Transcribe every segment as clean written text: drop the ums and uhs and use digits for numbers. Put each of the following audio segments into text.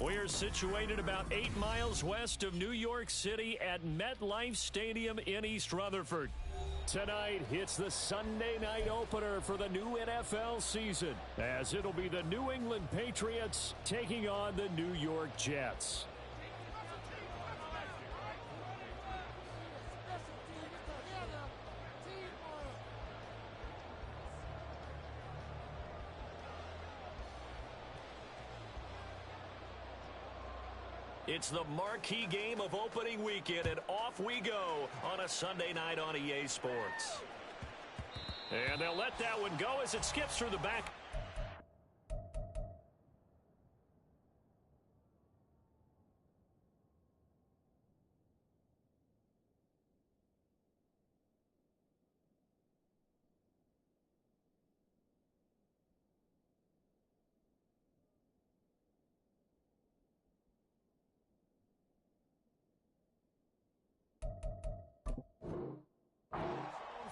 We're situated about 8 miles west of New York City at MetLife Stadium in East Rutherford. Tonight, it's the Sunday night opener for the new NFL season, as it'll be the New England Patriots taking on the New York Jets. It's the marquee game of opening weekend, and off we go on a Sunday night on EA Sports. And they'll let that one go as it skips through the back.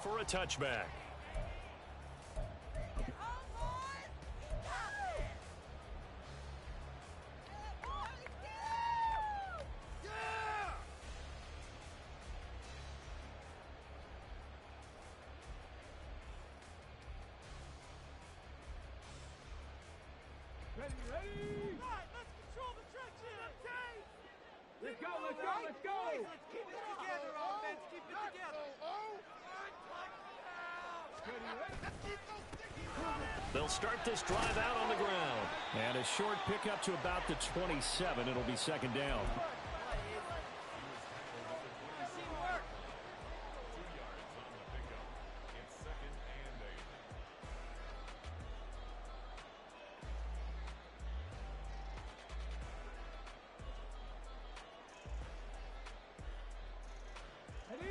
For a touchback. Ready? Right, let's control the trenches. Okay. Let's go. Let's keep it together, offense. Keep it together. They'll start this drive out on the ground. And a short pickup to about the 27. It'll be second down.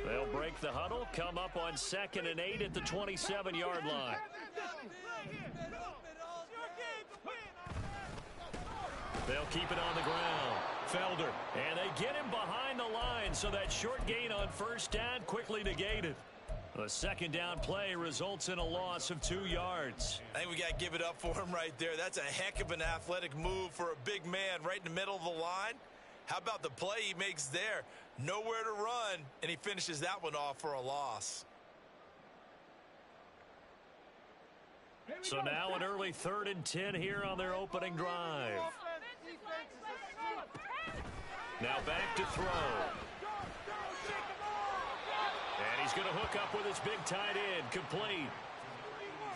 They'll break the huddle, come up on 2nd and 8 at the 27-yard line. They'll keep it on the ground. Felder, and they get him behind the line, so that short gain on first down quickly negated. The second down play results in a loss of 2 yards. I think we got to give it up for him right there. That's a heck of an athletic move for a big man right in the middle of the line. How about the play he makes there? Nowhere to run, and he finishes that one off for a loss. So now an early 3rd and 10 here on their opening drive. Now back to throw. And he's going to hook up with his big tight end, complete.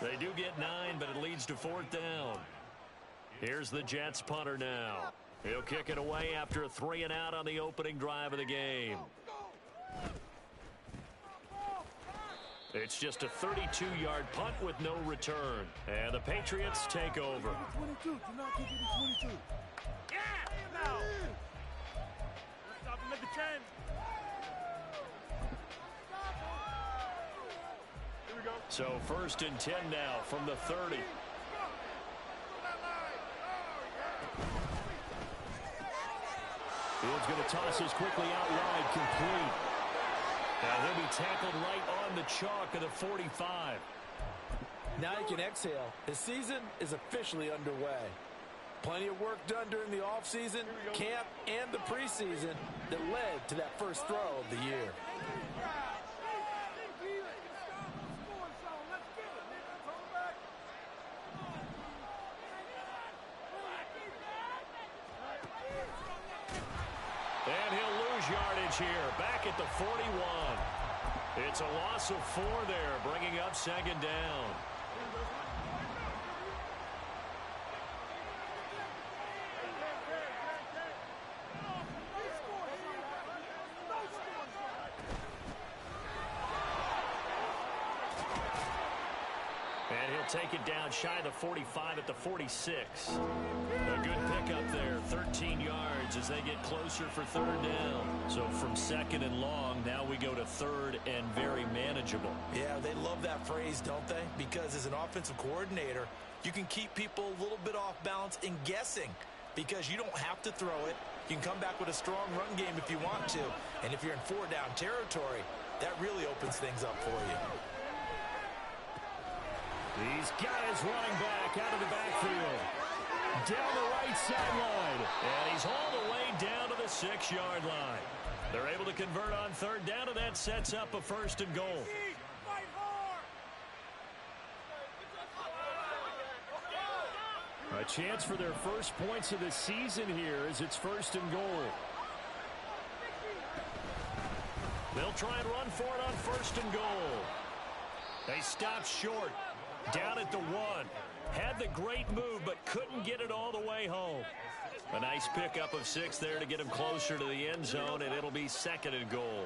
They do get 9, but it leads to 4th down. Here's the Jets punter now. He'll kick it away after a 3 and out on the opening drive of the game. It's just a 32-yard punt with no return. And the Patriots take over. 22. Do not kick it to 22. Yeah! Now! Let's stop him at the 10. Here we go. So 1st and 10 now from the 30. Field's going to toss this quickly out wide, complete. And he'll be tackled right on the chalk of the 45. Now he can exhale. His season is officially underway. Plenty of work done during the offseason, camp, and the preseason that led to that first throw of the year. And he'll lose yardage here, back at the 41. It's a loss of 4 there, bringing up 2nd down. And he'll take it down shy of the 45 at the 46. A good pickup there, 13 yards as they get closer for 3rd down. So from 2nd and long, now we go to 3rd and very manageable. Yeah, they love that phrase, don't they? Because as an offensive coordinator, you can keep people a little bit off balance and guessing because you don't have to throw it. You can come back with a strong run game if you want to. And if you're in 4-down territory, that really opens things up for you. He's got his running back out of the backfield. Down the right sideline. And he's all the way down to the 6-yard line. They're able to convert on third down, and that sets up a 1st and goal. A chance for their first points of the season here as it's 1st and goal. They'll try and run for it on 1st and goal. They stop short. Down at the 1. Had the great move, but couldn't get it all the way home. A nice pickup of 6 there to get him closer to the end zone, and it'll be 2nd and goal.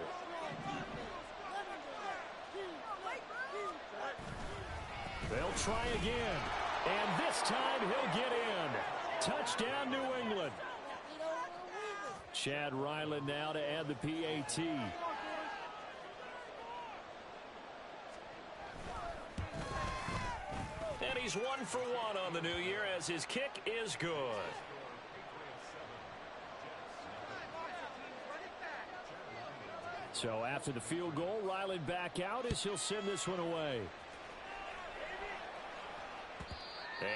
They'll try again. And this time he'll get in. Touchdown, New England. Chad Ryland now to add the PAT. And he's 1 for 1 on the new year as his kick is good. So after the field goal, Ryland back out as he'll send this one away.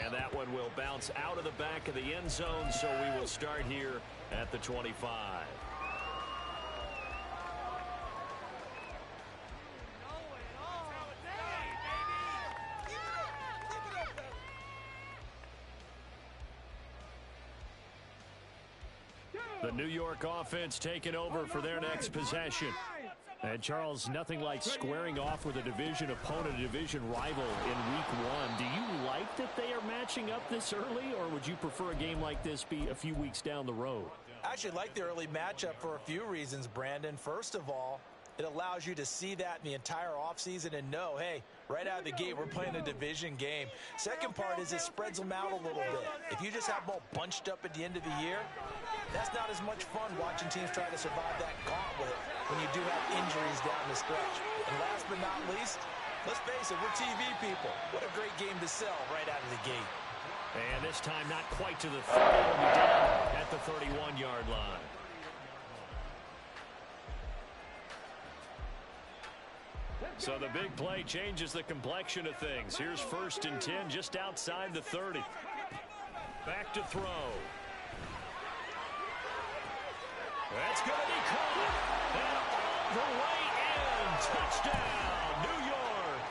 And that one will bounce out of the back of the end zone, so we will start here at the 25. The New York offense taking over for their next possession. And, Charles, nothing like squaring off with a division opponent, a division rival in Week 1. Do you like that they are matching up this early, or would you prefer a game like this be a few weeks down the road? I actually like the early matchup for a few reasons, Brandon. First of all, it allows you to see that in the entire offseason and know, hey, right out of the gate, we're playing a division game. Second part is it spreads them out a little bit. If you just have them all bunched up at the end of the year, that's not as much fun watching teams try to survive that gauntlet when you do have injuries down the stretch. And last but not least, let's face it, we're TV people. What a great game to sell right out of the gate. And this time not quite to the 30. It'll be down at the 31-yard line. So the big play changes the complexion of things. Here's 1st and 10 just outside the 30. Back to throw. That's going to be caught. And all the way in. Touchdown, New York.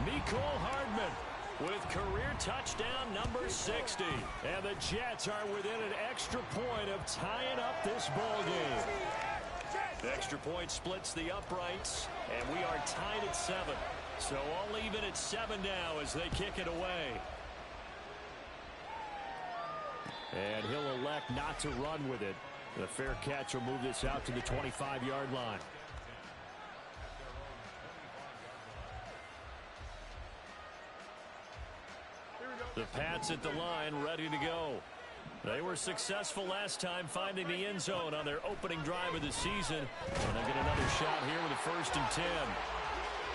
Mecole Hardman with career touchdown number 60. And the Jets are within an extra point of tying up this ball game. The extra point splits the uprights, and we are tied at 7. So all even at 7 now as they kick it away. And he'll elect not to run with it. The fair catch will move this out to the 25-yard line. The Pats at the line, ready to go. They were successful last time finding the end zone on their opening drive of the season. And they get another shot here with a 1st and 10.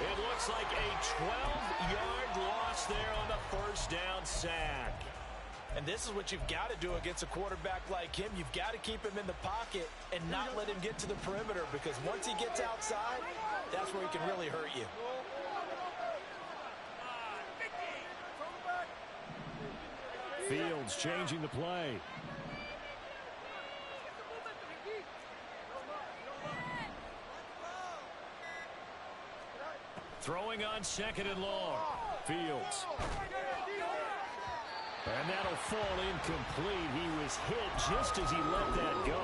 It looks like a 12-yard loss there on the 1st down sack. And this is what you've got to do against a quarterback like him. You've got to keep him in the pocket and not let him get to the perimeter, because once he gets outside, that's where he can really hurt you. Fields changing the play. Throwing on 2nd and long. Fields. And that'll fall incomplete. He was hit just as he let that go.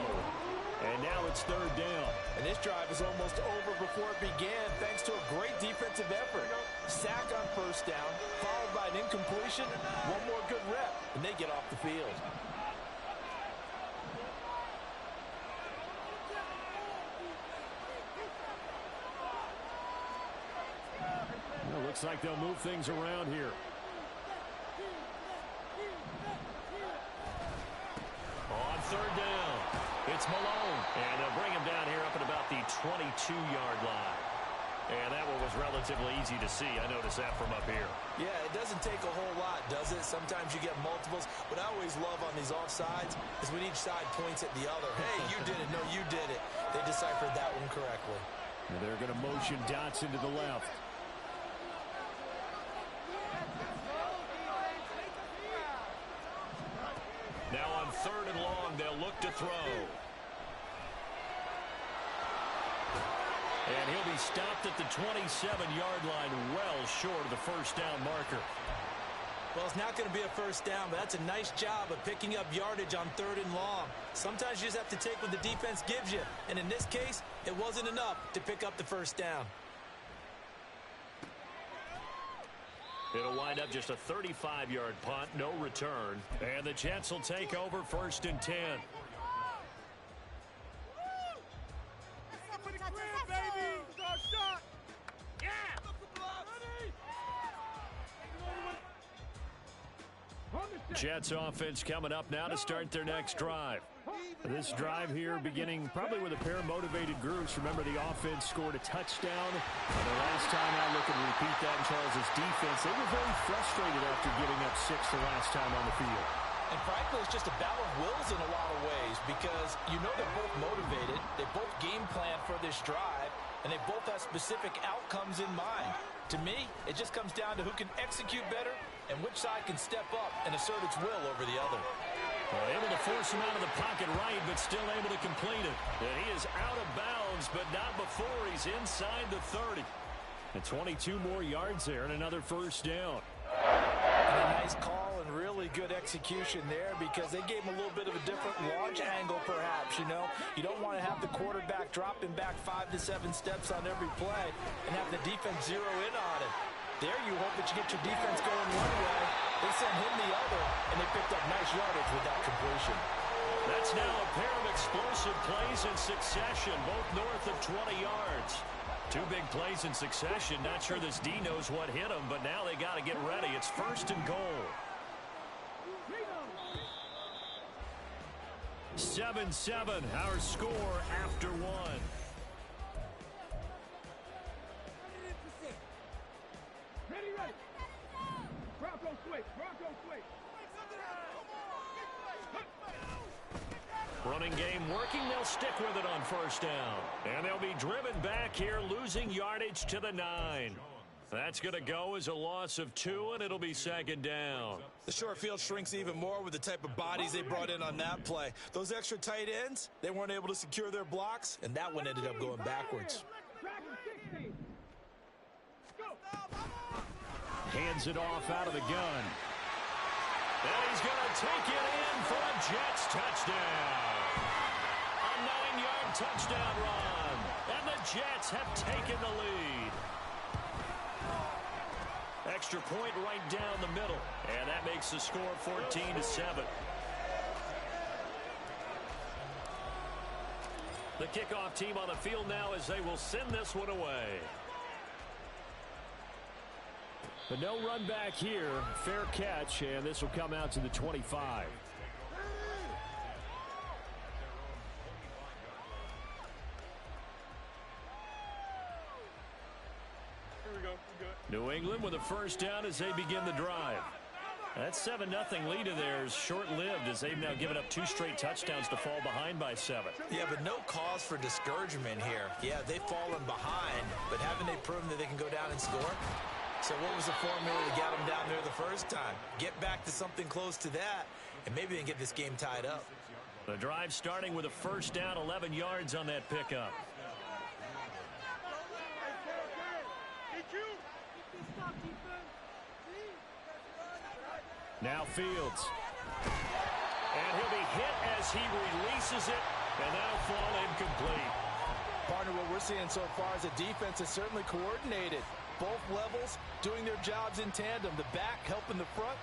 And now it's 3rd down. And this drive is almost over before it began, thanks to a great defensive effort. Sack on 1st down, followed by an incompletion. One more good rep, and they get off the field. Well, looks like they'll move things around here. On 3rd down, it's Malone. And they'll bring him down here up at about the 22-yard line. And that one was relatively easy to see. I noticed that from up here. Yeah, it doesn't take a whole lot, does it? Sometimes you get multiples. What I always love on these offsides is when each side points at the other. Hey, you did it. No, you did it. They deciphered that one correctly. And they're going to motion dots into the left. 3rd and long. They'll look to throw. And he'll be stopped at the 27-yard line, well short of the first down marker. Well, it's not going to be a first down, but that's a nice job of picking up yardage on 3rd and long. Sometimes you just have to take what the defense gives you. And in this case, it wasn't enough to pick up the first down. It'll wind up just a 35-yard punt, no return. And the Jets will take over 1st and 10. Jets offense coming up now to start their next drive. This drive here beginning probably with a pair of motivated groups. Remember, the offense scored a touchdown. The last time I look and repeat that in Charles' defense, they were very frustrated after giving up 6 the last time on the field. And frankly, it's just a battle of wills in a lot of ways because you know they're both motivated. They both game plan for this drive, and they both have specific outcomes in mind. To me, it just comes down to who can execute better and which side can step up and assert its will over the other. Well, able to force him out of the pocket right, but still able to complete it. And he is out of bounds, but not before he's inside the 30. And 22 more yards there and another first down. And a nice call and really good execution there because they gave him a little bit of a different launch angle perhaps, you know. You don't want to have the quarterback dropping back 5 to 7 steps on every play and have the defense zero in on it. There you hope that you get your defense going one way. They send him the other, and they picked up nice yardage with that completion. That's now a pair of explosive plays in succession, both north of 20 yards. 2 big plays in succession. Not sure this D knows what hit him, but now they got to get ready. It's 1st and goal. 7-7, our score after 1. Running game working. They'll stick with it on 1st down. And they'll be driven back here, losing yardage to the 9. That's going to go as a loss of 2, and it'll be 2nd down. The short field shrinks even more with the type of bodies they brought in on that play. Those extra tight ends, they weren't able to secure their blocks, and that one ended up going backwards. Hands it off out of the gun. And he's going to take it in for a Jets touchdown. A 9-yard touchdown run. And the Jets have taken the lead. Extra point right down the middle. And that makes the score 14-7. The kickoff team on the field now as they will send this one away. But no run back here. Fair catch, and this will come out to the 25. Here we go. New England with a first down as they begin the drive. That 7-0 lead of theirs short-lived as they've now given up 2 straight touchdowns to fall behind by 7. Yeah, but no cause for discouragement here. Yeah, they've fallen behind, but haven't they proven that they can go down and score? So what was the formula to get them down there the first time? Get back to something close to that, and maybe they can get this game tied up. The drive starting with a first down, 11 yards on that pickup. Now Fields. And he'll be hit as he releases it, and that'll fall incomplete. Partner, what we're seeing so far is the defense is certainly coordinated. Both levels doing their jobs in tandem. The back helping the front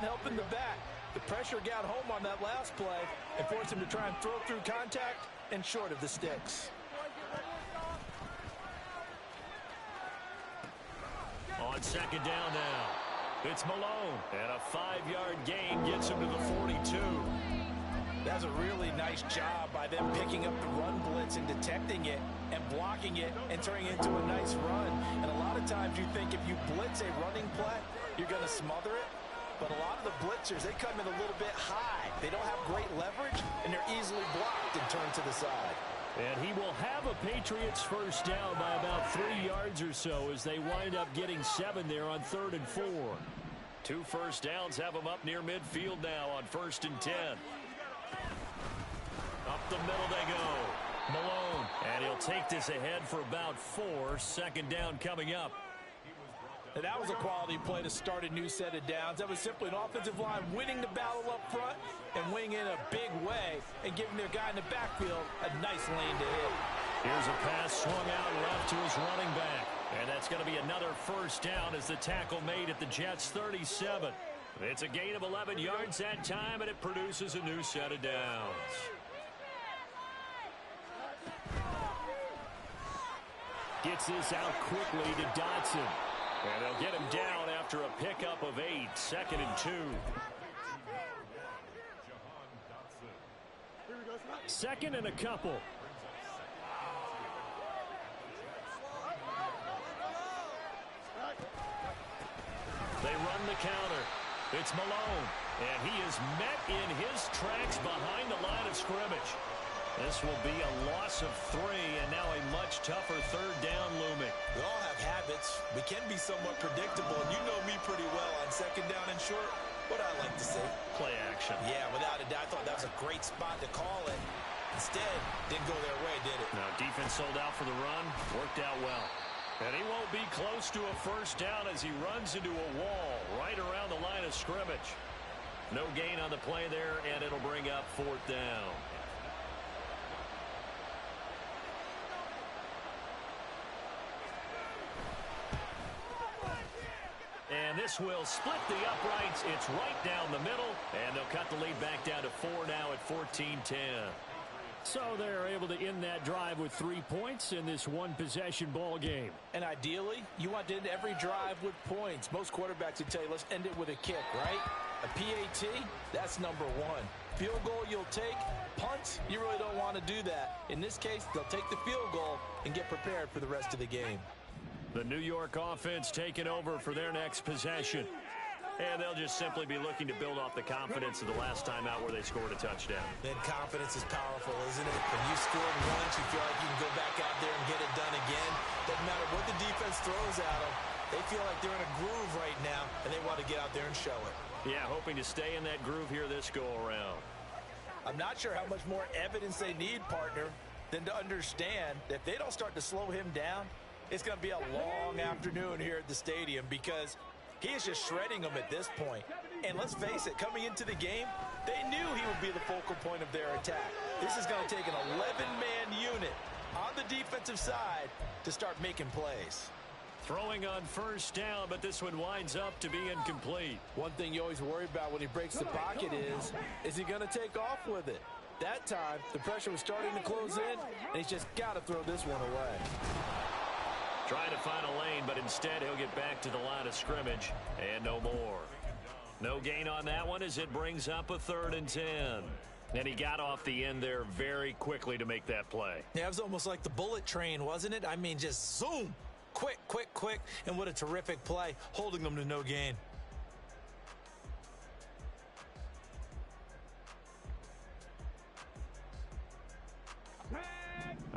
helping the back. The pressure got home on that last play and forced him to try and throw through contact and short of the sticks. On 2nd down now. It's Malone, and a 5-yard gain gets him to the 42. That's a really nice job by them picking up the run blitz and detecting it and blocking it and turning it into a nice run. And a lot of times you think if you blitz a running play, you're going to smother it. But a lot of the blitzers, they come in a little bit high. They don't have great leverage, and they're easily blocked and turned to the side. And he will have a Patriots first down by about 3 yards or so as they wind up getting 7 there on 3rd and 4. 2 first downs have him up near midfield now on 1st and 10. the middle they go. Malone, and he'll take this ahead for about 4. Second down coming up. And that was a quality play to start a new set of downs. That was simply an offensive line winning the battle up front and winning in a big way and giving their guy in the backfield a nice lane to hit. Here's a pass swung out left to his running back. And that's going to be another first down as the tackle made at the Jets' 37. It's a gain of 11 yards that time, and it produces a new set of downs. Gets this out quickly to Dotson. And they'll get him down after a pickup of 8. Second and 2. Second and a couple. They run the counter. It's Malone. And he is met in his tracks behind the line of scrimmage. This will be a loss of 3, and now a much tougher third down looming. We all have habits. We can be somewhat predictable, and you know me pretty well on second down and short. What I like to say? Play action. Yeah, without a doubt. I thought that was a great spot to call it. Instead, didn't go their way, did it? Now, defense sold out for the run. Worked out well. And he won't be close to a first down as he runs into a wall right around the line of scrimmage. No gain on the play there, and it'll bring up 4th down. And this will split the uprights. It's right down the middle, and they'll cut the lead back down to 4 now at 14-10. So they're able to end that drive with 3 points in this one-possession ball game. And ideally, you want to end every drive with points. Most quarterbacks would tell you, let's end it with a kick, right? A PAT, that's number 1. Field goal you'll take. Punts, you really don't want to do that. In this case, they'll take the field goal and get prepared for the rest of the game. The New York offense taking over for their next possession. And they'll just simply be looking to build off the confidence of the last time out where they scored a touchdown. Then confidence is powerful, isn't it? When you scored once, you feel like you can go back out there and get it done again. Doesn't matter what the defense throws at them. They feel like they're in a groove right now, and they want to get out there and show it. Yeah, hoping to stay in that groove here this go-around. I'm not sure how much more evidence they need, partner, than to understand that if they don't start to slow him down, it's going to be a long afternoon here at the stadium because he is just shredding them at this point. And let's face it, coming into the game, they knew he would be the focal point of their attack. This is going to take an 11-man unit on the defensive side to start making plays. Throwing on first down, but this one winds up to be incomplete. One thing you always worry about when he breaks the pocket is he going to take off with it? That time, the pressure was starting to close in, and he's just got to throw this one away. Trying to find a lane, but instead he'll get back to the line of scrimmage and no more. No gain on that one as it brings up a 3rd and 10. And he got off the end there very quickly to make that play. Yeah, it was almost like the bullet train, wasn't it? I mean, just zoom. Quick, quick, quick. And what a terrific play, holding them to no gain.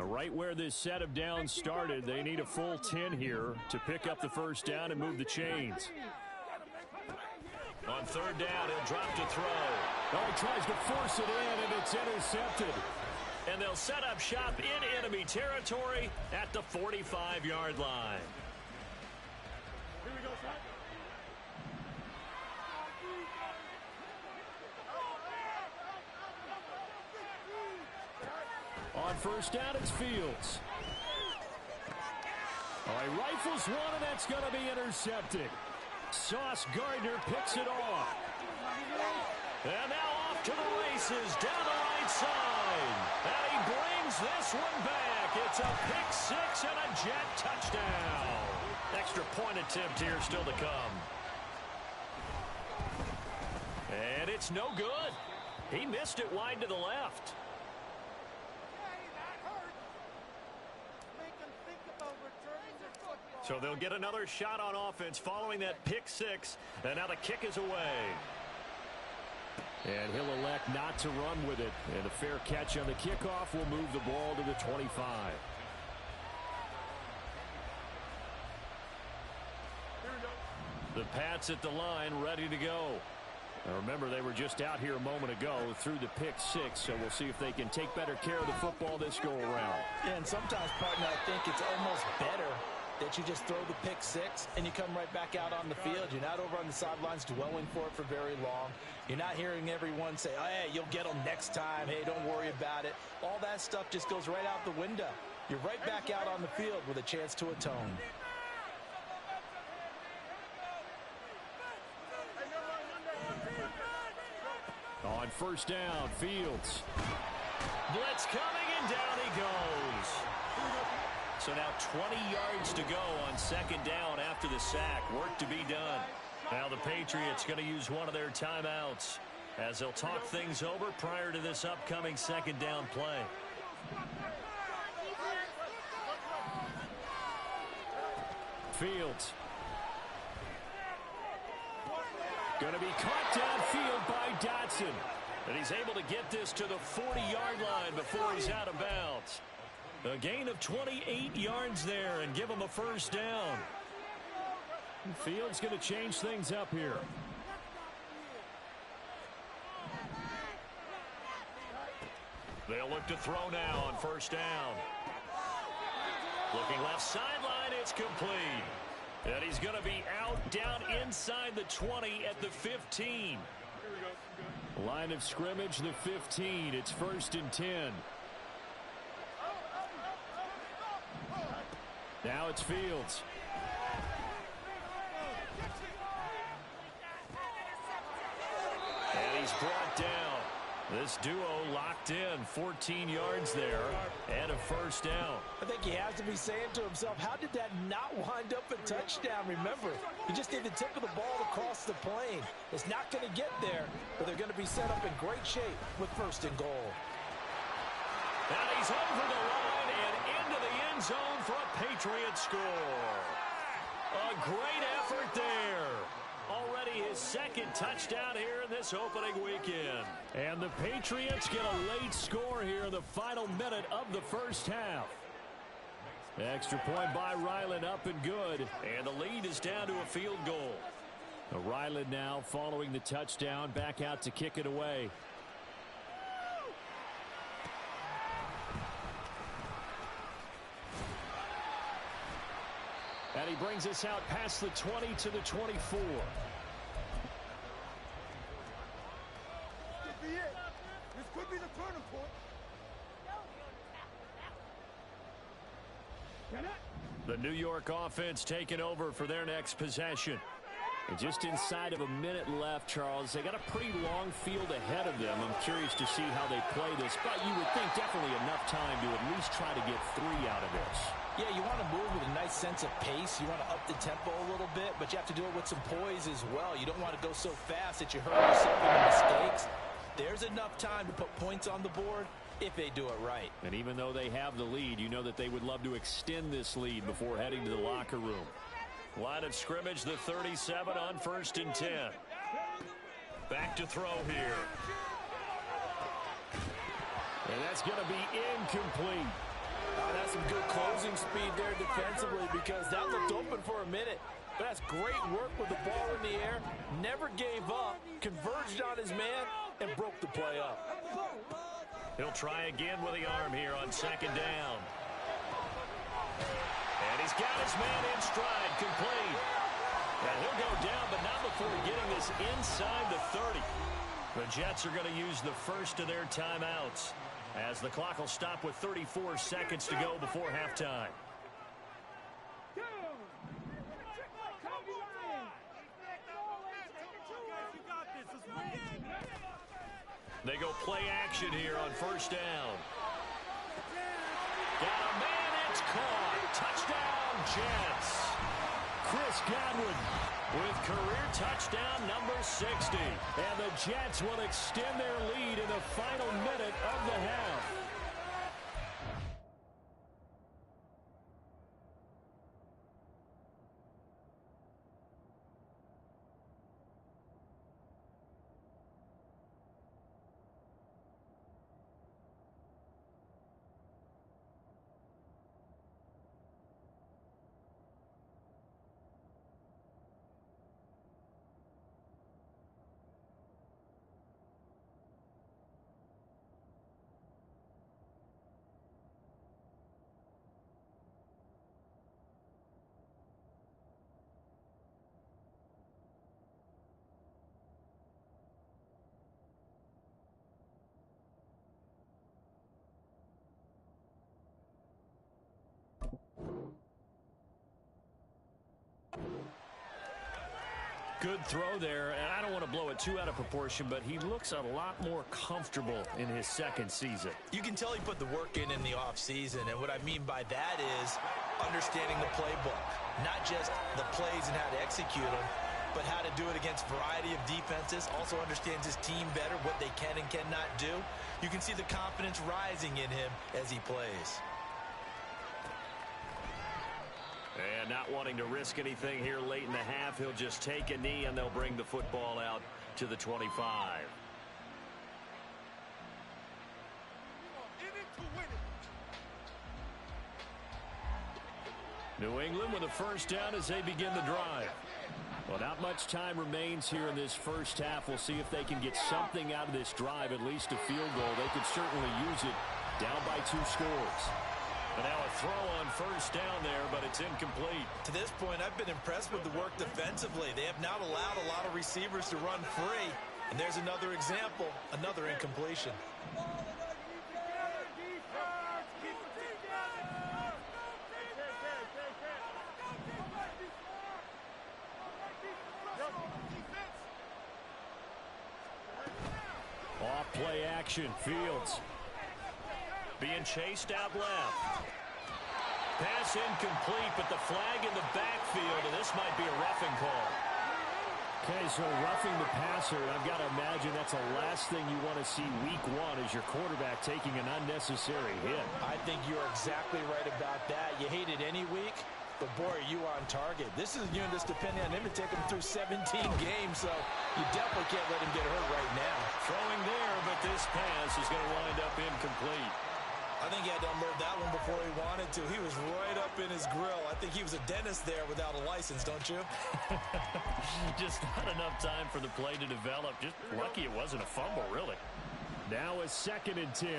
Right where this set of downs started, they need a full 10 here to pick up the first down and move the chains. On 3rd down, he'll drop to throw. Oh, he tries to force it in, and it's intercepted. And they'll set up shop in enemy territory at the 45-yard line. Here we go, son. On first down, it's Fields. Oh, he rifles one, and that's going to be intercepted. Sauce Gardner picks it off. And now off to the races down the right side. And he brings this one back. It's a pick 6 and a Jet touchdown. Extra point attempt here still to come. And it's no good. He missed it wide to the left. So they'll get another shot on offense following that pick 6. And now the kick is away. And he'll elect not to run with it. And a fair catch on the kickoff will move the ball to the 25. The Pats at the line ready to go. Now remember, they were just out here a moment ago through the pick six, so we'll see if they can take better care of the football this go-around. Yeah, and sometimes, partner, I think it's almost better that you just throw the pick six and you come right back out on the field. You're not over on the sidelines dwelling for it for very long. You're not hearing everyone say, oh, hey, you'll get them next time. Hey, don't worry about it. All that stuff just goes right out the window. You're right back out on the field with a chance to atone. On first down, Fields. Blitz coming, and down he goes. So now 20 yards to go on second down after the sack. Work to be done. Now the Patriots going to use one of their timeouts as they'll talk things over prior to this upcoming second down play. Fields. Going to be caught downfield by Dotson. And he's able to get this to the 40-yard line before he's out of bounds. A gain of 28 yards there and give him a first down. Fields going to change things up here. They'll look to throw now on first down. Looking left sideline, it's complete. And he's going to be out down inside the 20 at the 15. Line of scrimmage, the 15. It's first and 10. Now it's Fields. And he's brought down. This duo locked in, 14 yards there, and a first down. I think he has to be saying to himself, how did that not wind up a touchdown? Remember, you just need the tip of the ball across the plane. It's not going to get there, but they're going to be set up in great shape with first and goal. And he's over the line and into the end zone for a Patriot score. A great effort there. Already his second touchdown here in this opening weekend. And the Patriots get a late score here in the final minute of the first half. Extra point by Ryland, up and good. And the lead is down to a field goal. Ryland now following the touchdown, back out to kick it away. And he brings us out past the 20 to the 24. Could be it. This could be the turning point. The New York offense taking over for their next possession. And just inside of a minute left, Charles, they got a pretty long field ahead of them. I'm curious to see how they play this, but you would think definitely enough time to at least try to get 3 out of this. Yeah, you want to move with a nice sense of pace. You want to up the tempo a little bit, but you have to do it with some poise as well. You don't want to go so fast that you hurt yourself into mistakes. There's enough time to put points on the board if they do it right. And even though they have the lead, you know that they would love to extend this lead before heading to the locker room. Line of scrimmage, the 37 on first and 10. Back to throw here. And that's going to be incomplete. That's some good closing speed there defensively because that looked open for a minute. But that's great work with the ball in the air. Never gave up, converged on his man, and broke the play up. He'll try again with the arm here on second down. And he's got his man in stride, complete. And he'll go down, but not before getting this inside the 30. The Jets are going to use the first of their timeouts, as the clock will stop with 34 seconds to go before halftime. They go play action here on first down. Got a man, it's caught. Touchdown, Jets. Chris Godwin with career touchdown number 60. And the Jets will extend their lead in the final minute of the half. Good throw there, and I don't want to blow it too out of proportion, but he looks a lot more comfortable in his second season. You can tell he put the work in the offseason, and what I mean by that is understanding the playbook. Not just the plays and how to execute them, but how to do it against a variety of defenses. Also understands his team better, what they can and cannot do. You can see the confidence rising in him as he plays. And not wanting to risk anything here late in the half, he'll just take a knee and they'll bring the football out to the 25. New England with a first down as they begin the drive. Well, not much time remains here in this first half. We'll see if they can get something out of this drive, at least a field goal. They could certainly use it down by 2 scores. And now a throw on first down there, but it's incomplete. To this point, I've been impressed with the work defensively. They have not allowed a lot of receivers to run free. And there's another example, another incompletion. Off play action, Fields. Being chased out left. Pass incomplete, but the flag in the backfield, and this might be a roughing call. Okay, so roughing the passer, I've got to imagine that's the last thing you want to see week 1 as your quarterback taking an unnecessary hit. I think you're exactly right about that. You hate it any week, but boy, are you on target. This is a unit that's depending on him to take him through 17 games, so you definitely can't let him get hurt right now. Throwing there, but this pass is going to wind up incomplete. I think he had to unload that one before he wanted to. He was right up in his grill. I think he was a dentist there without a license, don't you? Just not enough time for the play to develop. Just lucky it wasn't a fumble, really. Now a 2nd and 10.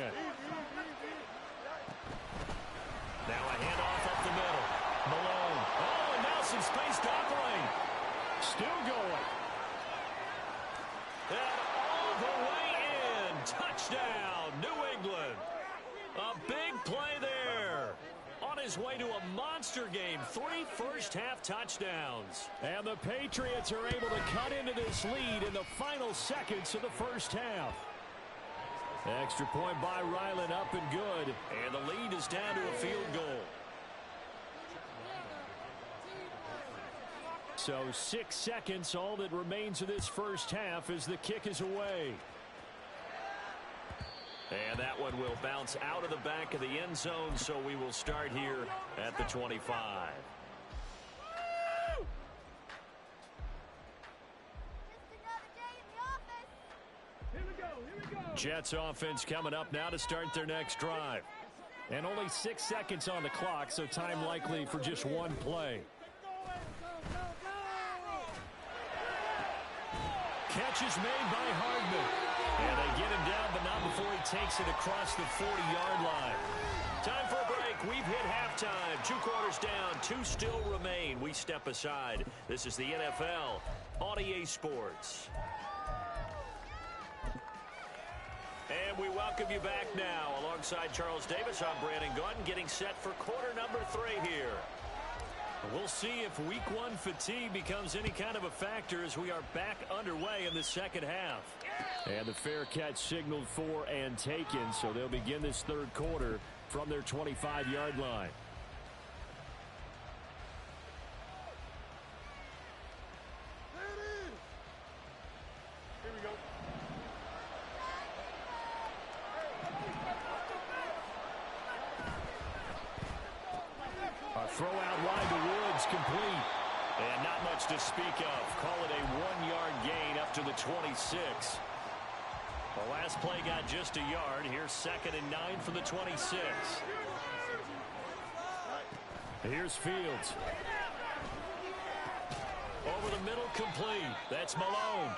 Now a handoff up the middle. Malone. Oh, and now some space to operate. Still going. And all the way in. Touchdown, New England. A big play there. On his way to a monster game. 3 first-half touchdowns. And the Patriots are able to cut into this lead in the final seconds of the first half. Extra point by Ryland, up and good. And the lead is down to a field goal. So 6 seconds, all that remains of this first half as the kick is away. And that one will bounce out of the back of the end zone, so we will start here at the 25. Jets offense coming up now to start their next drive. And only 6 seconds on the clock, so time likely for just one play. Catch is made by Hardman. And they get him down, but not before he takes it across the 40-yard line. Time for a break. We've hit halftime. 2 quarters down. 2 still remain. We step aside. This is the NFL on EA Sports. And we welcome you back now. Alongside Charles Davis, I'm Brandon Gordon, getting set for quarter number 3 here. We'll see if week 1 fatigue becomes any kind of a factor as we are back underway in the second half. And the fair catch signaled for and taken, so they'll begin this 3rd quarter from their 25-yard line. Here we go. A throw out wide to Woods, complete. And not much to speak of. Call it a 1-yard gain up to the 26. The last play got just a yard. Here's 2nd and 9 for the 26. Here's Fields. Over the middle, complete. That's Malone.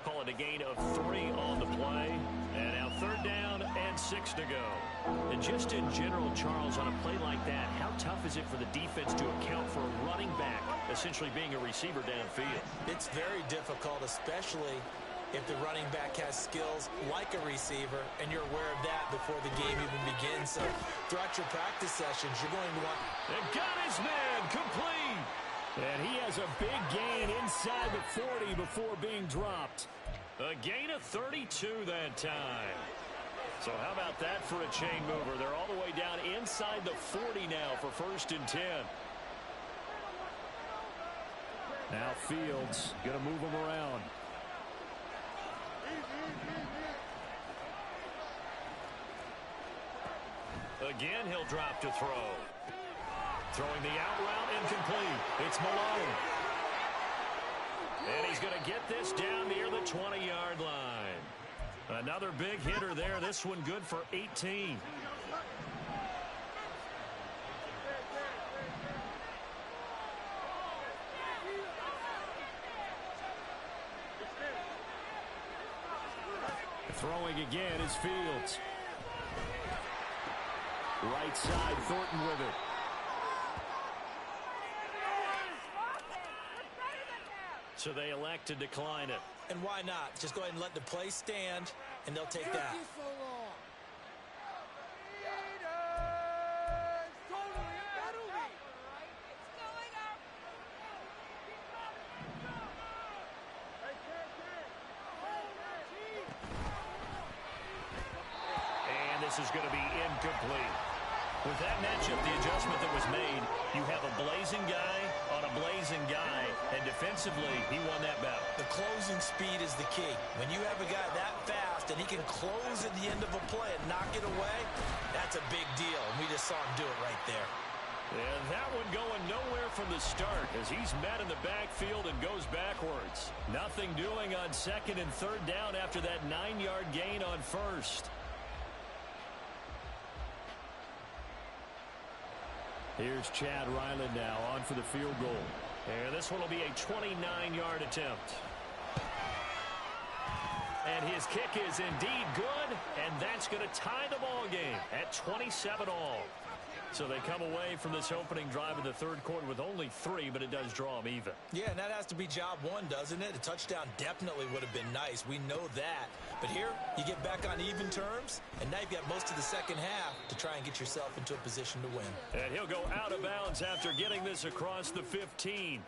Call it a gain of 3 on the play. And now 3rd down and 6 to go. And just in general, Charles, on a play like that, how tough is it for the defense to account for a running back essentially being a receiver downfield? It's very difficult, especially if the running back has skills like a receiver, and you're aware of that before the game even begins. So throughout your practice sessions, you're going to want... And got his man, complete. And he has a big gain inside the 40 before being dropped. A gain of 32 that time. So how about that for a chain mover? They're all the way down inside the 40 now for 1st and 10. Now Fields going to move him around. Again, he'll drop to throw. Throwing the out route incomplete. It's Malone. And he's going to get this down near the 20-yard line. Another big hitter there. This one good for 18. Throwing again is Fields. Right side, Thornton with it. So they elect to decline it. And why not? Just go ahead and let the play stand, and they'll take that. And this is going to be incomplete. With that matchup, the adjustment that was made, you have a blazing guy on a blazing guy, and defensively, he won that battle. The closing speed is the key. When you have a guy that fast and he can close at the end of a play and knock it away, that's a big deal, and we just saw him do it right there. And that one going nowhere from the start as he's met in the backfield and goes backwards. Nothing doing on 2nd and 3rd down after that 9-yard gain on 1st. Here's Chad Ryland now on for the field goal. And this one will be a 29-yard attempt. And his kick is indeed good, and that's going to tie the ball game at 27 all. So they come away from this opening drive in the 3rd quarter with only 3, but it does draw them even. Yeah, and that has to be job one, doesn't it? A touchdown definitely would have been nice. We know that. But here, you get back on even terms, and now you've got most of the second half to try and get yourself into a position to win. And he'll go out of bounds after getting this across the 15.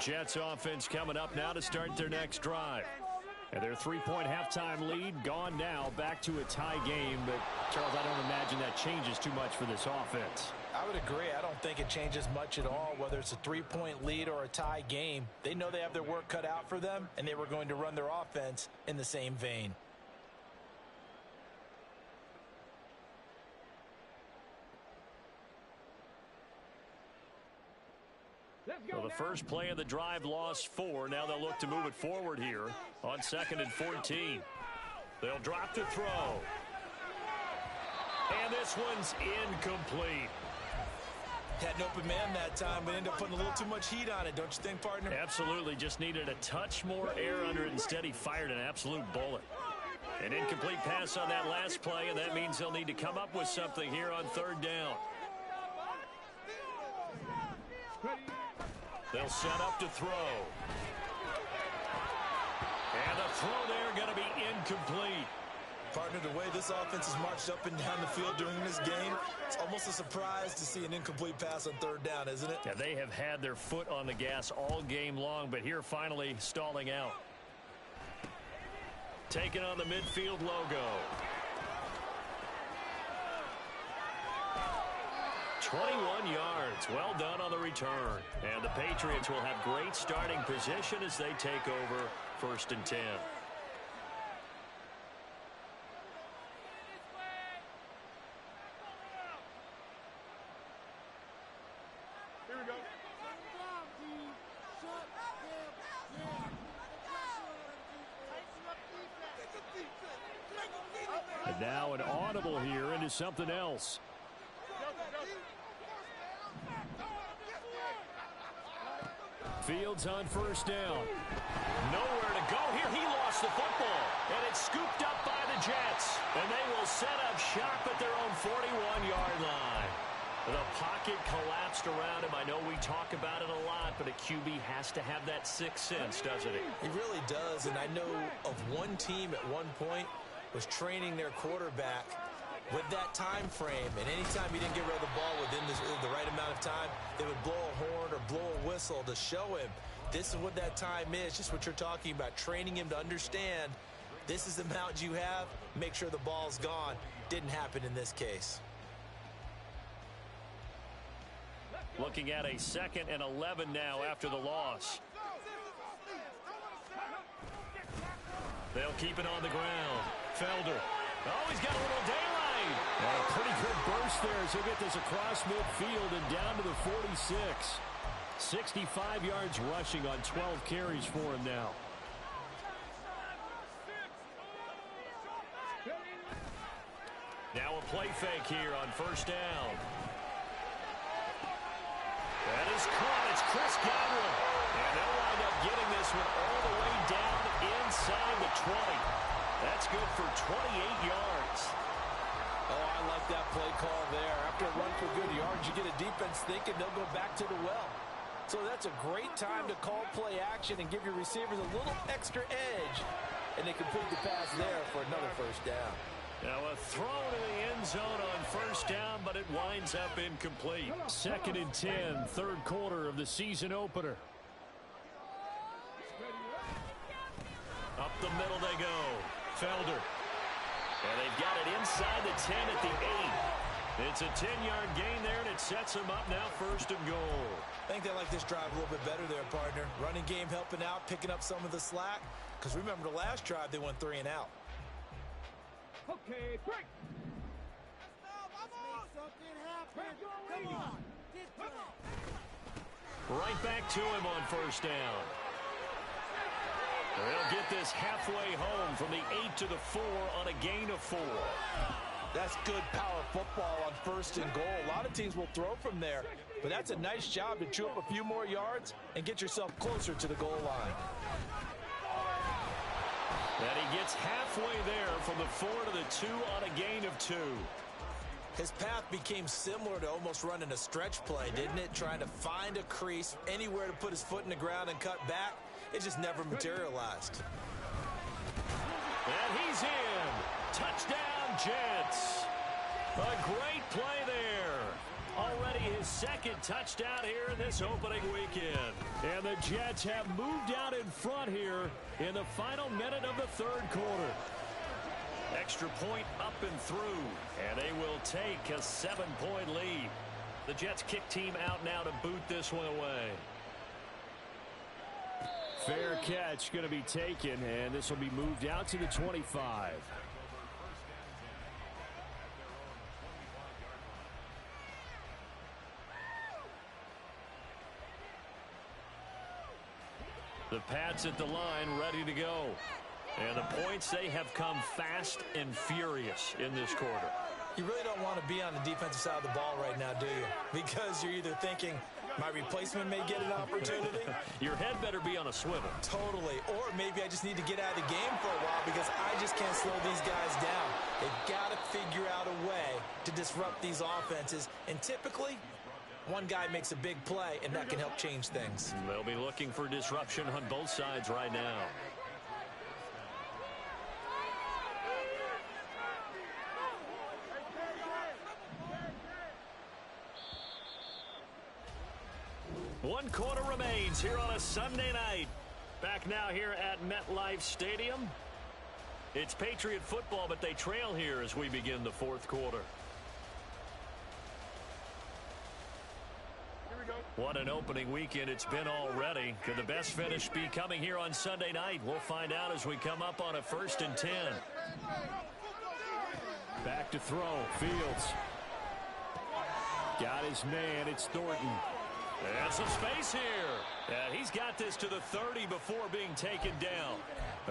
Jets offense coming up now to start their next drive. And their 3-point halftime lead gone now, back to a tie game. But, Charles, I don't imagine that changes too much for this offense. I would agree. I don't think it changes much at all, whether it's a 3-point lead or a tie game. They know they have their work cut out for them, and they were going to run their offense in the same vein. Well, the first play of the drive lost 4. Now they'll look to move it forward here on 2nd and 14. They'll drop to throw. And this one's incomplete. Had an open man that time, but ended up putting a little too much heat on it, don't you think, partner? Absolutely. Just needed a touch more air under it. Instead, he fired an absolute bullet. An incomplete pass on that last play, and that means they'll need to come up with something here on 3rd down. They'll set up to throw. And the throw there going to be incomplete. Partner, the way this offense has marched up and down the field during this game, it's almost a surprise to see an incomplete pass on 3rd down, isn't it? Yeah, they have had their foot on the gas all game long, but here finally stalling out. Taking on the midfield logo. 21 yards. Well done on the return. And the Patriots will have great starting position as they take over 1st and 10. Here we go. And now an audible here into something else. Fields on 1st down. Nowhere to go here. He lost the football. And it's scooped up by the Jets. And they will set up shop at their own 41-yard line. The pocket collapsed around him. I know we talk about it a lot, but a QB has to have that sixth sense, doesn't he? He really does. And I know of one team at one point was training their quarterback with that time frame, and anytime you didn't get rid of the ball within the right amount of time, they would blow a horn or blow a whistle to show him this is what that time is, just what you're talking about, training him to understand this is the amount you have, make sure the ball's gone. Didn't happen in this case. Looking at a 2nd and 11 now after the loss. They'll keep it on the ground. Felder. Oh, he's got a little daylight. And a pretty good burst there as he'll get this across midfield and down to the 46. 65 yards rushing on 12 carries for him now. Now a play fake here on 1st down. That is caught. It's Chris Godwin. And they'll wind up getting this one all the way down inside the 20. That's good for 28 yards. Oh, I like that play call there. After a run for good yards, you get a defense thinking they'll go back to the well. So that's a great time to call play action and give your receivers a little extra edge. And they complete the pass there for another 1st down. Now a throw to the end zone on 1st down, but it winds up incomplete. 2nd and 10, 3rd quarter of the season opener. Up the middle they go. Felder. And they've got it inside the 10 at the 8. It's a 10-yard gain there, and it sets them up now 1st and goal. I think they like this drive a little bit better there, partner. Running game helping out, picking up some of the slack. Because remember the last drive, they went 3 and out. Okay, break. Something happen. Come on. Right back to him on 1st down. They'll get this halfway home from the 8 to the 4 on a gain of 4. That's good power football on 1st and goal. A lot of teams will throw from there, but that's a nice job to chew up a few more yards and get yourself closer to the goal line. And he gets halfway there from the 4 to the 2 on a gain of 2. His path became similar to almost running a stretch play, didn't it? Trying to find a crease, anywhere to put his foot in the ground and cut back. It just never materialized. And he's in. Touchdown, Jets. A great play there. Already his 2nd touchdown here in this opening weekend. And the Jets have moved out in front here in the final minute of the 3rd quarter. Extra point up and through, and they will take a 7-point lead. The Jets kick team out now to boot this one away. Fair catch going to be taken, and this will be moved out to the 25. The Pats at the line ready to go. And the points, they have come fast and furious in this quarter. You really don't want to be on the defensive side of the ball right now, do you? Because you're either thinking, my replacement may get an opportunity. Your head better be on a swivel. Totally. Or maybe I just need to get out of the game for a while because I just can't slow these guys down. They've got to figure out a way to disrupt these offenses. And typically, one guy makes a big play, and that can help change things. They'll be looking for disruption on both sides right now. One quarter remains here on a Sunday night. Back now here at MetLife Stadium. It's Patriot football, but they trail here as we begin the 4th quarter. What an opening weekend it's been already. Could the best finish be coming here on Sunday night? We'll find out as we come up on a 1st and 10. Back to throw. Fields. Got his man. It's Thornton. And some space here. And he's got this to the 30 before being taken down.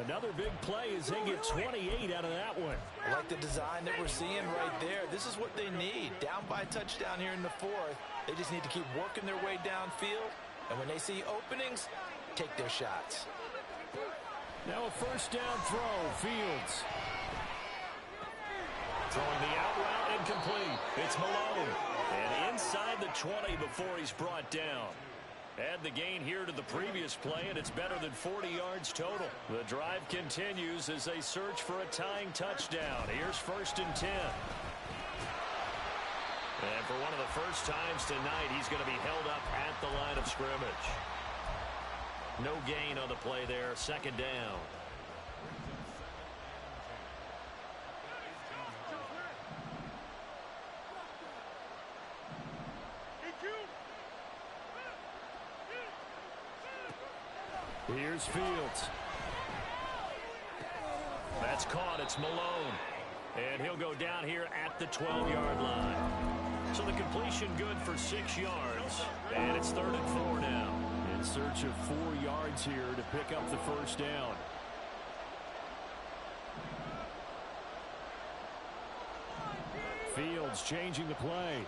Another big play as they get 28 out of that one. I like the design that we're seeing right there. This is what they need. Down by a touchdown here in the 4th. They just need to keep working their way downfield. And when they see openings, take their shots. Now a 1st down throw. Fields. Throwing the out route incomplete. It's Malone. And inside the 20 before he's brought down. Add the gain here to the previous play, and it's better than 40 yards total. The drive continues as they search for a tying touchdown. Here's 1st and 10. And for one of the first times tonight, he's going to be held up at the line of scrimmage. No gain on the play there. Second down. Here's Fields. That's caught. It's Malone. And he'll go down here at the 12-yard line. So the completion good for 6 yards. And it's 3rd and 4 now. In search of 4 yards here to pick up the first down. Fields changing the play.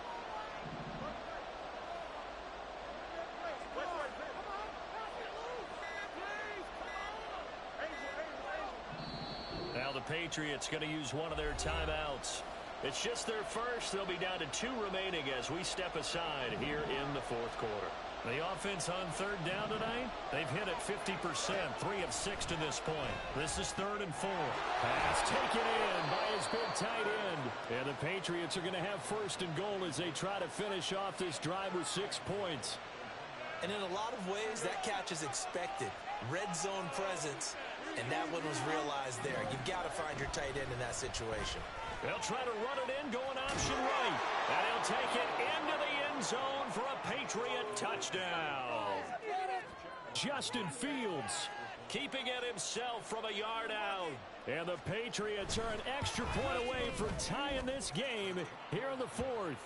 Now the Patriots going to use one of their timeouts. It's just their first. They'll be down to 2 remaining as we step aside here in the 4th quarter. The offense on 3rd down tonight, they've hit it 50%, 3 of 6 to this point. This is 3rd and 4. Pass taken in by his big tight end. And the Patriots are going to have 1st and goal as they try to finish off this drive with 6 points. And in a lot of ways, that catch is expected. Red zone presence, and that one was realized there. You've got to find your tight end in that situation. They'll try to run it in, going option right. And he'll take it into the end zone for a Patriot touchdown. Justin Fields keeping it himself from a yard out. And the Patriots are an extra point away from tying this game here in the 4th.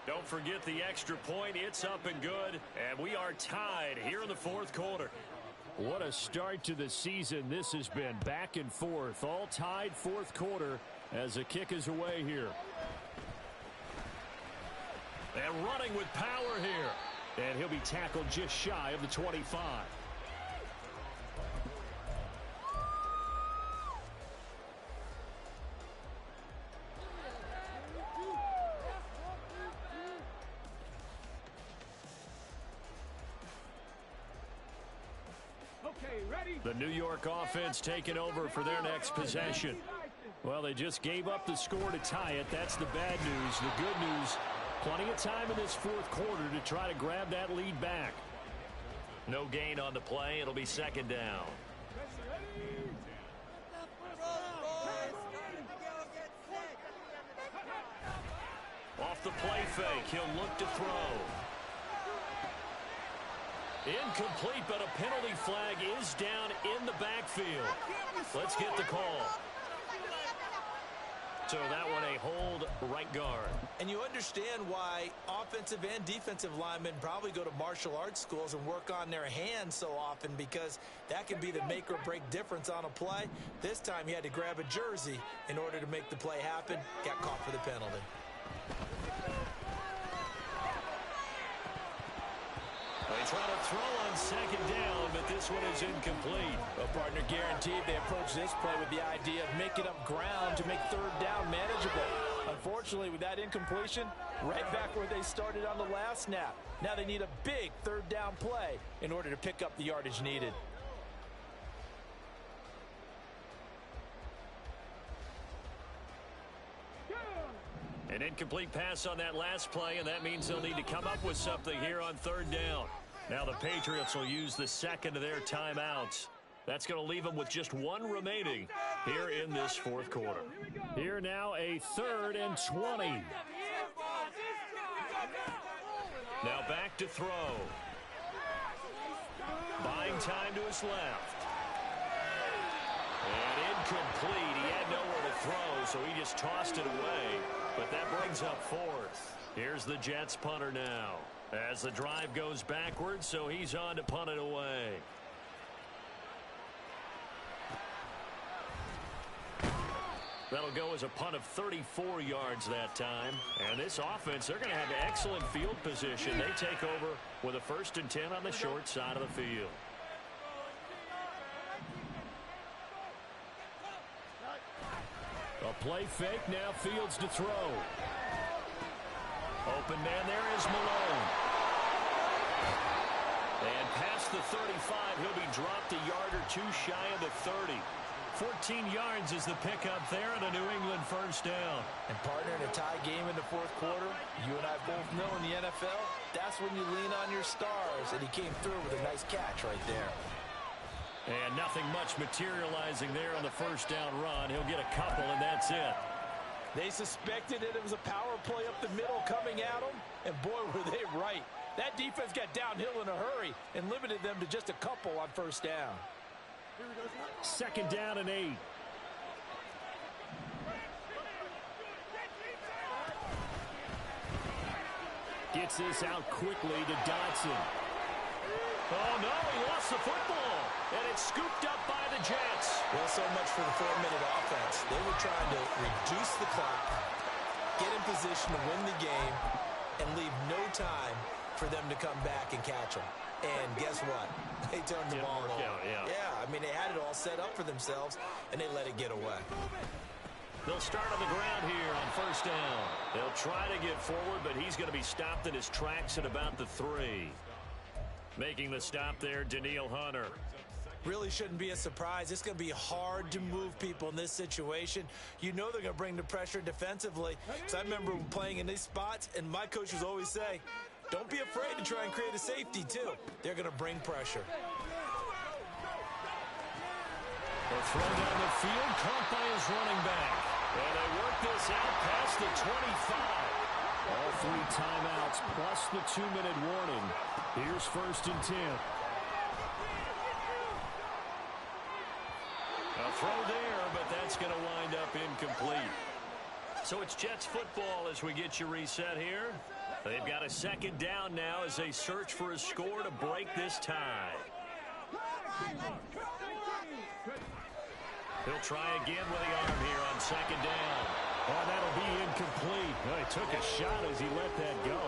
Don't forget the extra point. It's up and good. And we are tied here in the 4th quarter. What a start to the season this has been. Back and forth. All tied 4th quarter as the kick is away here. And running with power here. And he'll be tackled just shy of the 25. The New York offense taking over for their next possession. Well, they just gave up the score to tie it. That's the bad news. The good news, plenty of time in this 4th quarter to try to grab that lead back. No gain on the play. It'll be 2nd down. Off the play fake, he'll look to throw. Incomplete, but a penalty flag is down in the backfield. Let's get the call. So that one a hold right guard. And you understand why offensive and defensive linemen probably go to martial arts schools and work on their hands so often, because that can be the make or break difference on a play. This time he had to grab a jersey in order to make the play happen. Got caught for the penalty. They try to throw on 2nd down, but this one is incomplete. A partner guaranteed they approach this play with the idea of making up ground to make 3rd down manageable. Unfortunately, with that incompletion, right back where they started on the last snap. Now they need a big 3rd down play in order to pick up the yardage needed. An incomplete pass on that last play, and that means they'll need to come up with something here on 3rd down. Now the Patriots will use the 2nd of their timeouts. That's going to leave them with just 1 remaining here in this 4th quarter. Here now a 3rd and 20. Now back to throw. Buying time to his left. And incomplete. He had nowhere to throw, so he just tossed it away. But that brings up 4th. Here's the Jets punter now. As the drive goes backwards, so he's on to punt it away. That'll go as a punt of 34 yards that time. And this offense, they're going to have excellent field position. They take over with a 1st and 10 on the short side of the field. A play fake, now Fields to throw. Open man there is Malone. And past the 35, he'll be dropped a yard or 2 shy of the 30. 14 yards is the pickup there and a New England first down. And partner, in a tie game in the fourth quarter, you and I both know in the NFL, that's when you lean on your stars, and he came through with a nice catch right there. And nothing much materializing there on the first down run. He'll get a couple, and that's it. They suspected it was a power play up the middle coming at them, and boy, were they right. That defense got downhill in a hurry and limited them to just a couple on first down. Second down and 8. Gets this out quickly to Dotson. Oh, no, he lost the football. And it's scooped up by the Jets. Well, so much for the 4-minute offense. They were trying to reduce the clock, get in position to win the game, and leave no time for them to come back and catch them. And guess what? They turned the ball over. Yeah, I mean, they had it all set up for themselves, and they let it get away. They'll start on the ground here on first down. They'll try to get forward, but he's going to be stopped in his tracks at about the 3. Making the stop there, Danielle Hunter. Really shouldn't be a surprise. It's going to be hard to move people in this situation. You know they're going to bring the pressure defensively. So I remember playing in these spots, and my coaches always say, don't be afraid to try and create a safety, too. They're going to bring pressure. They'll throw down the field, caught by his running back. And they work this out past the 25. All 3 timeouts plus the 2-minute warning. Here's first and 10. A throw there, but that's going to wind up incomplete. So it's Jets football as we get you reset here. They've got a second down now as they search for a score to break this tie. He'll try again with the arm here on second down. Oh, that'll be incomplete. Well, he took a shot as he let that go.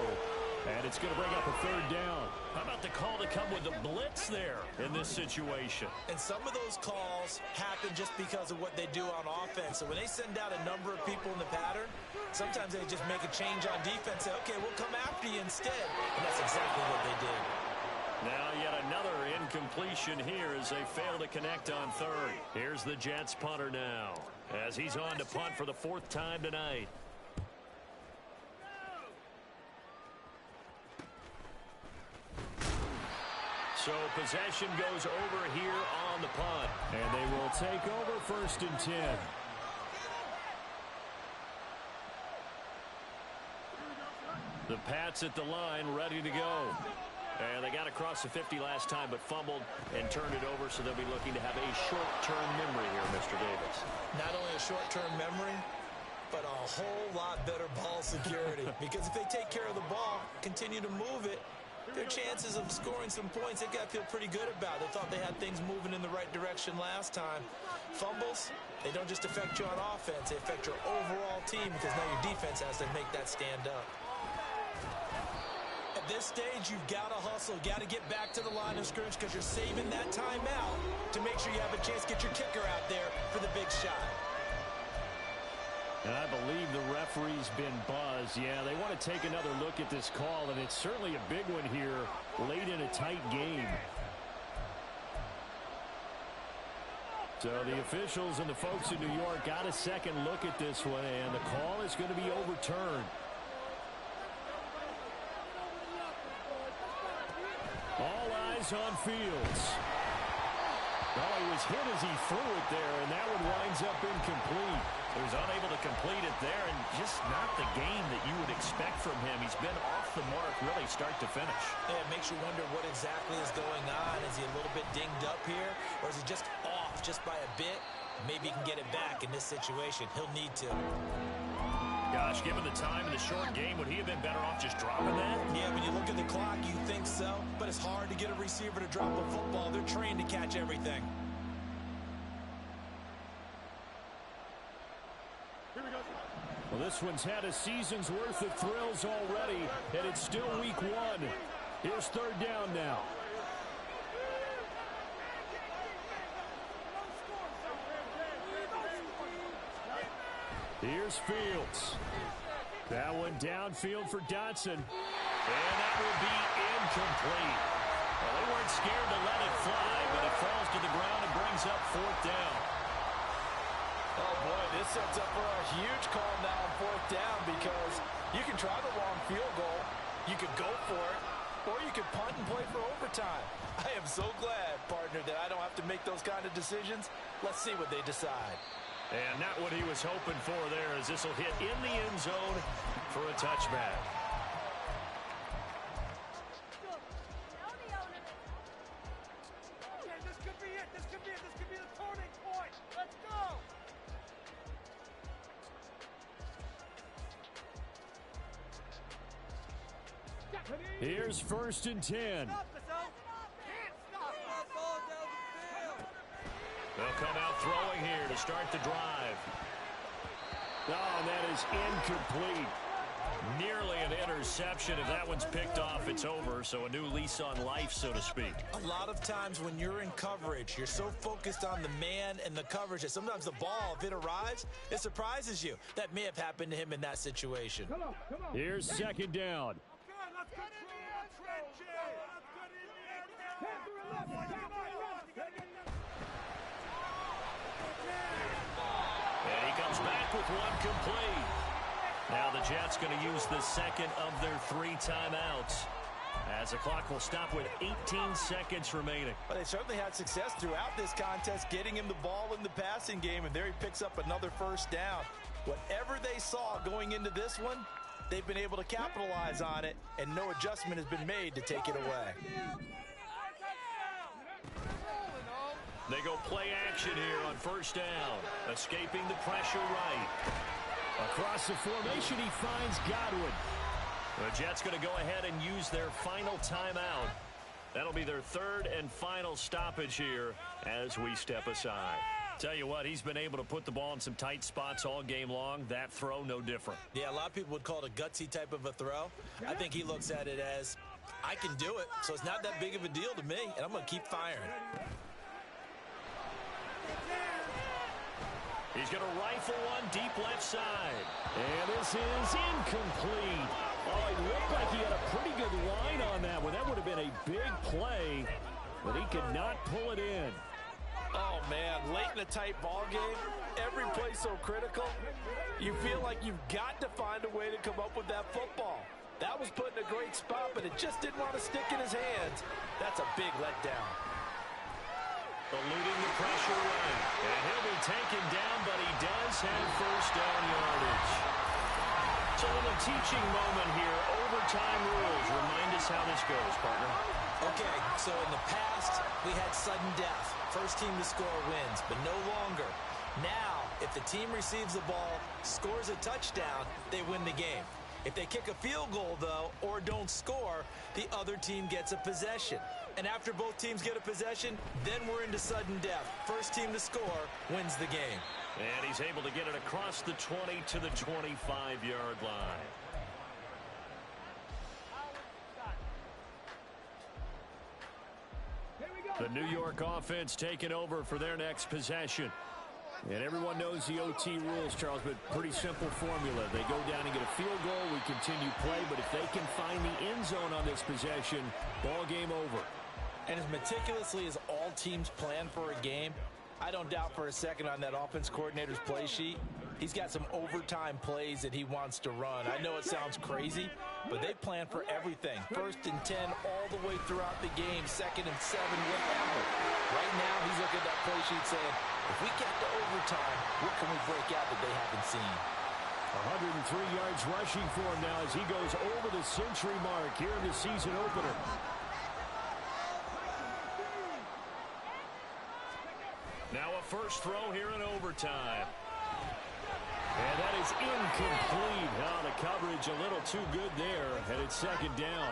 And it's going to bring up a third down. How about the call to come with the blitz there in this situation? And some of those calls happen just because of what they do on offense. So when they send out a number of people in the pattern, sometimes they just make a change on defense. Say, okay, we'll come after you instead. And that's exactly what they did. Now yet another incompletion here as they fail to connect on third. Here's the Jets punter now as he's on to punt for the 4th time tonight. So possession goes over here on the punt. And they will take over first and 10. The Pats at the line ready to go. And they got across the 50 last time but fumbled and turned it over, so they'll be looking to have a short-term memory here, Mr. Davis. Not only a short-term memory, but a whole lot better ball security. Because if they take care of the ball, continue to move it, their chances of scoring some points, they've got to feel pretty good about. They thought they had things moving in the right direction last time. Fumbles, they don't just affect you on offense. They affect your overall team because now your defense has to make that stand up. At this stage, you've got to hustle. You've got to get back to the line of scrimmage because you're saving that timeout to make sure you have a chance to get your kicker out there for the big shot. And I believe the referee's been buzzed. Yeah, they want to take another look at this call, and it's certainly a big one here late in a tight game. So the officials and the folks in New York got a second look at this one, and the call is going to be overturned. All eyes on Fields. Well, he was hit as he threw it there, and that one winds up incomplete. He was unable to complete it there, and just not the game that you would expect from him. He's been off the mark really start to finish. Yeah, it makes you wonder what exactly is going on. Is he a little bit dinged up here, or is he just off just by a bit? Maybe he can get it back in this situation. He'll need to. Gosh, given the time in the short game, would he have been better off just dropping that? Yeah, when you look at the clock, you think so. But it's hard to get a receiver to drop a football. They're trained to catch everything. Well, this one's had a season's worth of thrills already, and it's still week 1. Here's third down now. Here's Fields. That one downfield for Dotson. And that will be incomplete. Well, they weren't scared to let it fly, but it falls to the ground and brings up 4th down. Oh, boy, this sets up for a huge call now on fourth down because you can try the long field goal, you could go for it, or you could punt and play for overtime. I am so glad, partner, that I don't have to make those kind of decisions. Let's see what they decide. And not what he was hoping for there, as this will hit in the end zone for a touchback. Okay, this could be it. This could be it. This could be the turning point. Let's go. Here's 1st and 10. Stop us, O. Can't stop us. Ball down the field. They'll come out throwing here to start the drive. Oh, and that is incomplete. Nearly an interception. If that one's picked off, it's over. So a new lease on life, so to speak. A lot of times when you're in coverage, you're so focused on the man and the coverage that sometimes the ball, if it arrives, it surprises you. That may have happened to him in that situation. Come on. Here's 2nd down. Okay, let's control the trenches. Let's get in there. And he comes back with one complete. Now the Jets going to use the second of their 3 timeouts, as the clock will stop with 18 seconds remaining. Well, they certainly had success throughout this contest, getting him the ball in the passing game, and there he picks up another first down. Whatever they saw going into this one, they've been able to capitalize on it, and no adjustment has been made to take it away. They go play action here on 1st down, escaping the pressure right. Across the formation, he finds Godwin. The Jets going to go ahead and use their final timeout. That'll be their 3rd and final stoppage here as we step aside. Tell you what, he's been able to put the ball in some tight spots all game long. That throw, no different. Yeah, a lot of people would call it a gutsy type of a throw. I think he looks at it as, I can do it, so it's not that big of a deal to me, and I'm going to keep firing. He's going to rifle one deep left side. And this is incomplete. Oh, it looked like he had a pretty good line on that one. That would have been a big play, but he could not pull it in. Oh, man, late in a tight ball game, every play so critical, you feel like you've got to find a way to come up with that football. That was put in a great spot, but it just didn't want to stick in his hands. That's a big letdown. Eluding the pressure right. And he'll be taken down, but he does have 1st down yardage. So a little teaching moment here. Overtime rules. Remind us how this goes, partner. Okay, so in the past, we had sudden death. First team to score wins, but no longer. Now, if the team receives the ball, scores a touchdown, they win the game. If they kick a field goal, though, or don't score, the other team gets a possession. And after both teams get a possession, then we're into sudden death. First team to score wins the game. And he's able to get it across the 20 to the 25-yard line. The New York offense taking over for their next possession. And everyone knows the OT rules, Charles, but pretty simple formula. They go down and get a field goal, we continue play, but if they can find the end zone on this possession, ball game over. And as meticulously as all teams plan for a game, I don't doubt for a second on that offense coordinator's play sheet, he's got some overtime plays that he wants to run. I know it sounds crazy, but they plan for everything. 1st and 10 all the way throughout the game, 2nd and 7, whatever. Right now, he's looking at that play sheet saying, if we get to overtime, what can we break out that they haven't seen? 103 yards rushing for him now as he goes over the century mark here in the season opener. Now a first throw here in overtime. And that is incomplete. Now the coverage a little too good there, and it's 2nd down.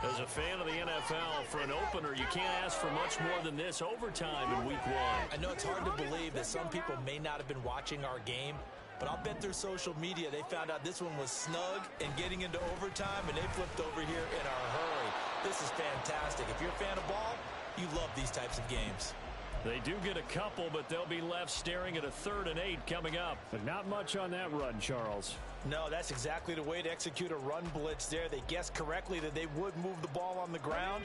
As a fan of the NFL, for an opener, you can't ask for much more than this overtime in week 1. I know it's hard to believe that some people may not have been watching our game, but I'll bet through social media they found out this one was snug and getting into overtime, and they flipped over here in a hurry. This is fantastic. If you're a fan of ball, you love these types of games. They do get a couple, but they'll be left staring at a 3rd and 8 coming up. But not much on that run, Charles. No, that's exactly the way to execute a run blitz there. They guessed correctly that they would move the ball on the ground,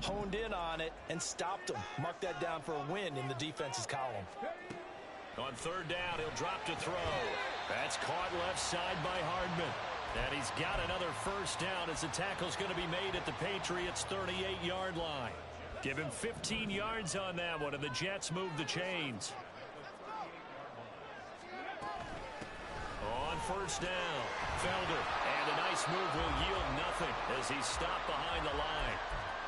honed in on it, and stopped them. Mark that down for a win in the defense's column. On third down, he'll drop to throw. That's caught left side by Hardman. And he's got another first down as the tackle's going to be made at the Patriots' 38-yard line. Give him 15 yards on that one, and the Jets move the chains. On first down, Felder. And a nice move will yield nothing as he's stopped behind the line.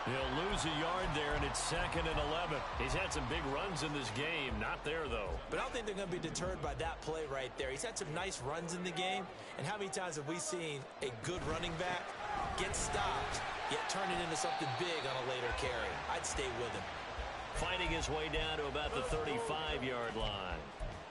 He'll lose a yard there, and it's 2nd and 11. He's had some big runs in this game. Not there, though. But I don't think they're going to be deterred by that play right there. He's had some nice runs in the game. And how many times have we seen a good running back get stopped, yet turn it into something big on a later carry? I'd stay with him. Fighting his way down to about the 35-yard line.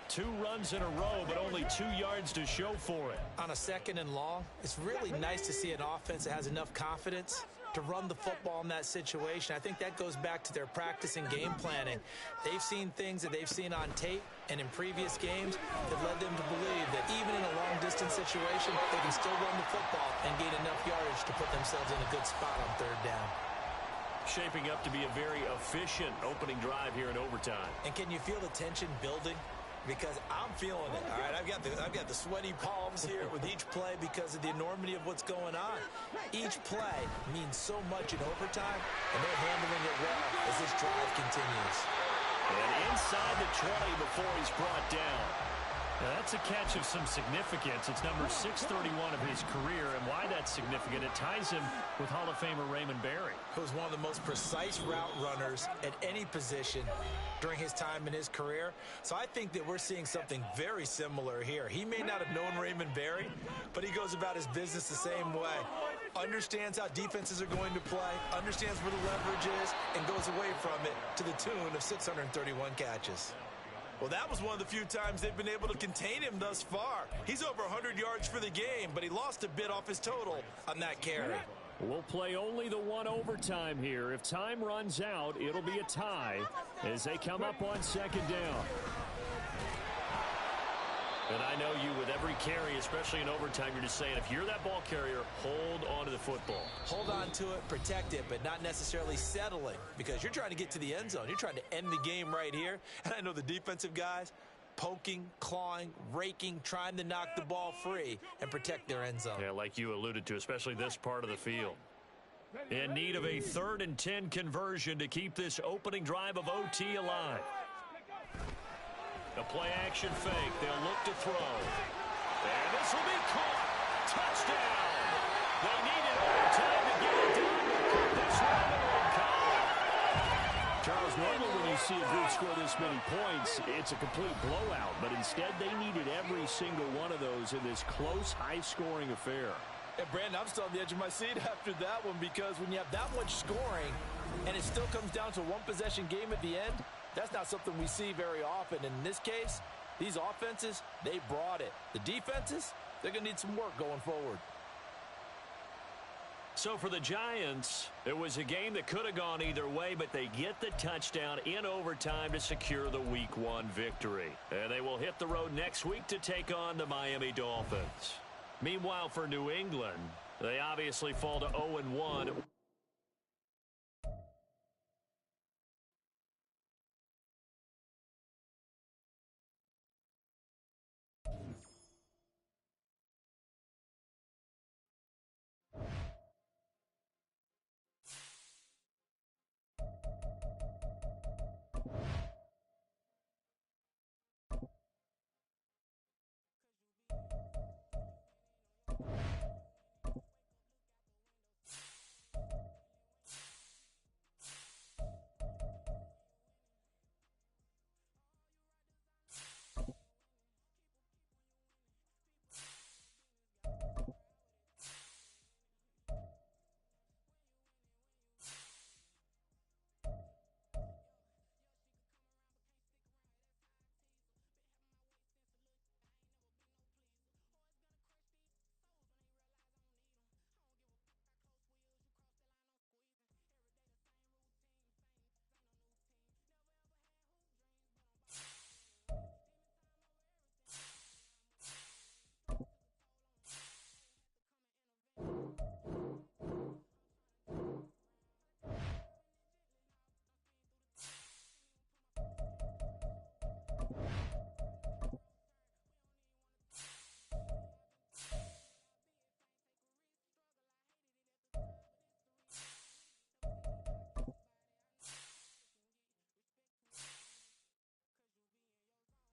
2 runs in a row, but only 2 yards to show for it. On a 2nd and long, it's really nice to see an offense that has enough confidence to run the football in that situation. I think that goes back to their practice and game planning. They've seen things that they've seen on tape and in previous games that led them to believe that even in a long-distance situation, they can still run the football and gain enough yardage to put themselves in a good spot on third down. Shaping up to be a very efficient opening drive here in overtime. And can you feel the tension building? Because I'm feeling it. All right, I've got the sweaty palms here with each play because of the enormity of what's going on. Each play means so much in overtime, and they're handling it well as this drive continues. And inside the 20 before he's brought down. Now that's a catch of some significance. It's number 631 of his career, and why that's significant, it ties him with Hall of Famer Raymond Berry, who was one of the most precise route runners at any position during his time in his career. So I think that we're seeing something very similar here. He may not have known Raymond Berry, but he goes about his business the same way. Understands how defenses are going to play, understands where the leverage is, and goes away from it to the tune of 631 catches. Well, that was one of the few times they've been able to contain him thus far. He's over 100 yards for the game, but he lost a bit off his total on that carry. We'll play only the one overtime here. If time runs out, it'll be a tie as they come up on 2nd down. And I know you, with every carry, especially in overtime, you're just saying, if you're that ball carrier, hold on to the football. Hold on to it, protect it, but not necessarily settling, because you're trying to get to the end zone. You're trying to end the game right here. And I know the defensive guys poking, clawing, raking, trying to knock the ball free and protect their end zone. Yeah, like you alluded to, especially this part of the field. In need of a 3rd and 10 conversion to keep this opening drive of OT alive. The play-action fake. They'll look to throw. And this will be caught. Touchdown. They needed overtime to get it done. This one in Colin. Charles, normally when you see a group score this many points, it's a complete blowout. But instead, they needed every single one of those in this close, high-scoring affair. And Brandon, I'm still on the edge of my seat after that one, because when you have that much scoring and it still comes down to a one-possession game at the end, that's not something we see very often. In this case, these offenses, they brought it. The defenses, they're going to need some work going forward. So for the Giants, it was a game that could have gone either way, but they get the touchdown in overtime to secure the Week 1 victory. And they will hit the road next week to take on the Miami Dolphins. Meanwhile, for New England, they obviously fall to 0-1.